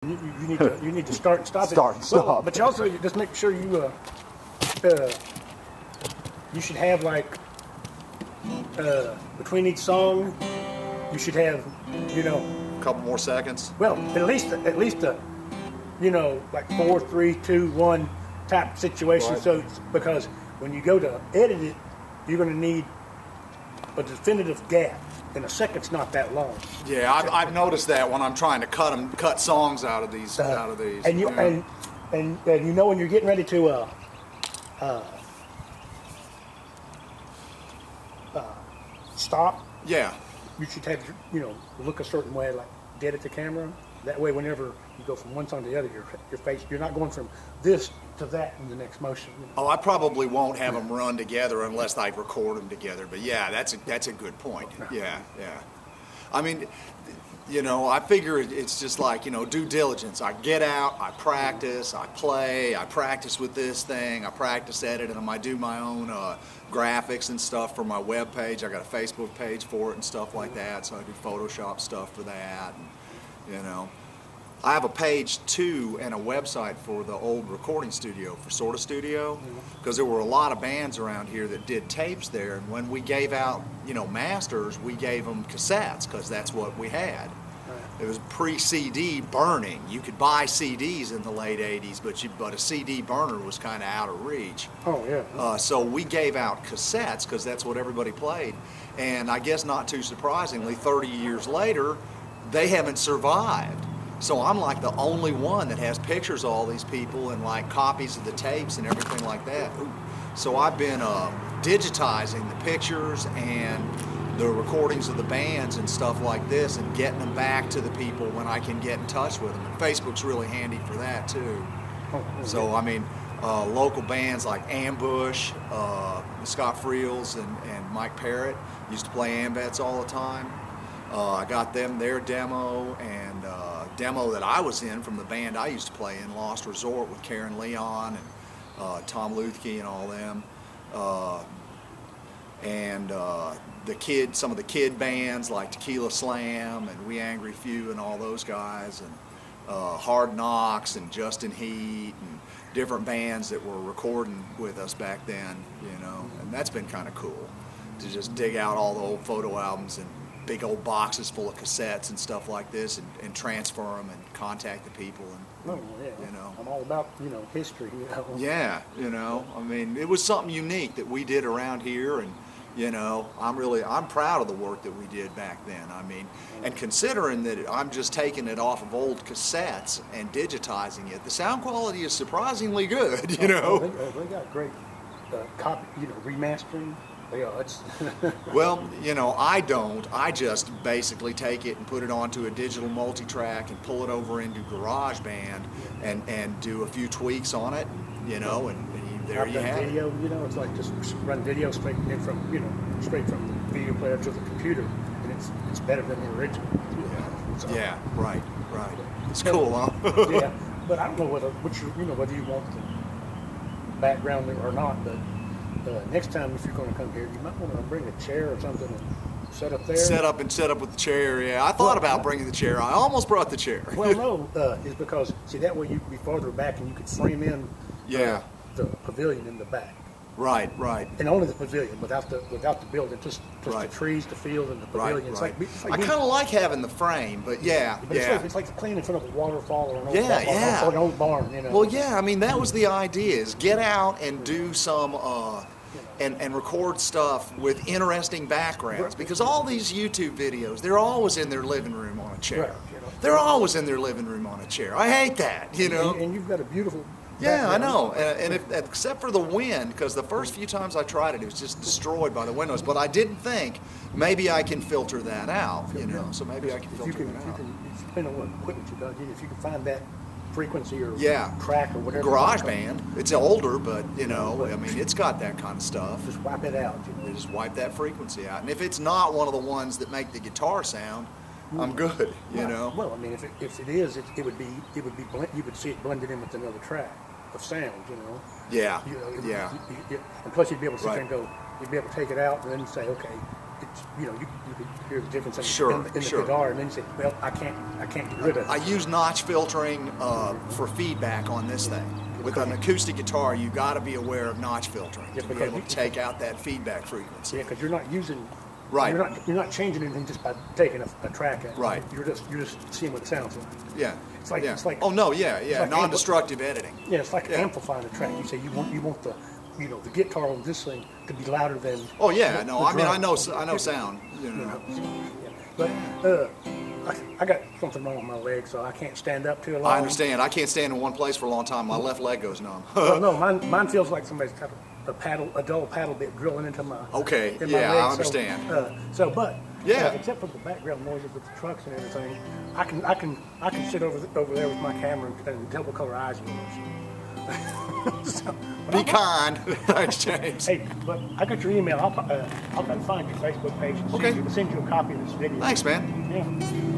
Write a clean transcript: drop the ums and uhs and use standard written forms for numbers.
You need to start and stop. Start and stop. Well, but you also just make sure you you should have like between each song, you should have A couple more seconds. well at least a like 4, 3, 2, 1 type situation. Right. So because when you go to edit it, you're going to need a definitive gap, and a second's not that long. Yeah, I've noticed that when I'm trying to cut songs out of these. And you yeah. and when you're getting ready to stop, Yeah. you should have look a certain way, like dead at the camera. That way, whenever you go from one song to the other, you're not going from this to that in the next motion. Oh, I probably won't have them run together unless I record them together. But yeah, that's a good point. Yeah. I mean, I figure it's just like, due diligence. I get out, I practice, I play, I practice with this thing, I practice editing them. I do my own graphics and stuff for my web page. I got a Facebook page for it and stuff like that. So I do Photoshop stuff for that. And, I have a page too and a website for the old recording studio, for Sorta Studio, because there were a lot of bands around here that did tapes there. And when we gave out, masters, we gave them cassettes because that's what we had. It was pre-CD burning. You could buy CDs in the late 80s, but a CD burner was kind of out of reach. Oh, yeah. So we gave out cassettes because that's what everybody played. And I guess not too surprisingly, 30 years later, they haven't survived. So I'm like the only one that has pictures of all these people and like copies of the tapes and everything like that. So I've been digitizing the pictures and the recordings of the bands and stuff like this and getting them back to the people when I can get in touch with them. And Facebook's really handy for that too. So I mean, local bands like Ambush, Scott Friels and Mike Parrott used to play Ambets all the time. I got them their demo and demo that I was in from the band I used to play in, Lost Resort, with Karen Leon and Tom Luthke and all them. Some of the kid bands like Tequila Slam and We Angry Few and all those guys, and Hard Knocks and Justin Heat and different bands that were recording with us back then, and that's been kind of cool to just dig out all the old photo albums and big old boxes full of cassettes and stuff like this and transfer them and contact the people and I'm all about history. Yeah, I mean, it was something unique that we did around here, and I'm proud of the work that we did back then. I mean, and considering that I'm just taking it off of old cassettes and digitizing it, the sound quality is surprisingly good. They got great copy, remastering. Yeah, it's Well, I don't. I just basically take it and put it onto a digital multi-track and pull it over into GarageBand and do a few tweaks on it, and there you have video, it. it's like just run video straight from the video player to the computer, and it's better than the original. Yeah, right. It's cool, huh? Yeah, but I don't know whether you want the background or not, but next time if you're going to come here, you might want to bring a chair or something and set up there. Set up with the chair, yeah. I thought about bringing the chair. I almost brought the chair. Well, no, it's because, that way you could be farther back and you could frame in the pavilion in the back. Right. And only the pavilion, without the building, just the trees, the field, and the pavilion. Right. It's I kind of like having the frame, but it's like playing in front of a waterfall or an old barn. Well, yeah, I mean, that was the idea, is get out and do some and record stuff with interesting backgrounds, because all these YouTube videos, they're always in their living room on a chair. Right, They're always in their living room on a chair. I hate that, And you've got a beautiful. Yeah, I know, and except for the wind, because the first few times I tried it, it was just destroyed by the windows. But I didn't think maybe I can filter that out, So maybe I can filter that out. Depending on what equipment you got, if you can find that frequency or track or whatever. GarageBand. It's older, but I mean, it's got that kind of stuff. Just wipe it out. You just wipe that frequency out, and if it's not one of the ones that make the guitar sound, I'm good. Well, I mean, if it is, it would be you would see it blended in with another track of sound, Yeah. And plus, you'd be able to sit there and go, you'd be able to take it out and then say, okay, you could hear the difference in, Sure, in the sure. guitar, and then you say, well, I can't get rid of it. I use notch filtering for feedback on this thing. With an acoustic guitar, you got to be aware of notch filtering Yeah, to be because able to take out that feedback frequency. Yeah, because you're not using. Right. You're not changing anything just by taking a track out. Right. You're just seeing what it sounds like. Yeah. It's like yeah. it's like. Oh no, yeah. like Non-destructive editing. Yeah, it's like Yeah. amplifying a track. You say you want the the guitar on this thing to be louder than. Oh yeah, no. the I mean, drum. I know sound. You know. But I got something wrong with my leg, so I can't stand up too long. I understand. I can't stand in one place for a long time. My left leg goes numb. Well, no, mine feels like somebody's got a dull paddle bit drilling into my. Okay, in my yeah, leg. I understand. But Yeah. except for the background noises with the trucks and everything, I can sit over there with my camera and tell what color eyes yours. So, Be kind. Thanks, James. hey, but I got your email. I'll try to find your Facebook page and Okay. send you a copy of this video. Thanks, man. Yeah.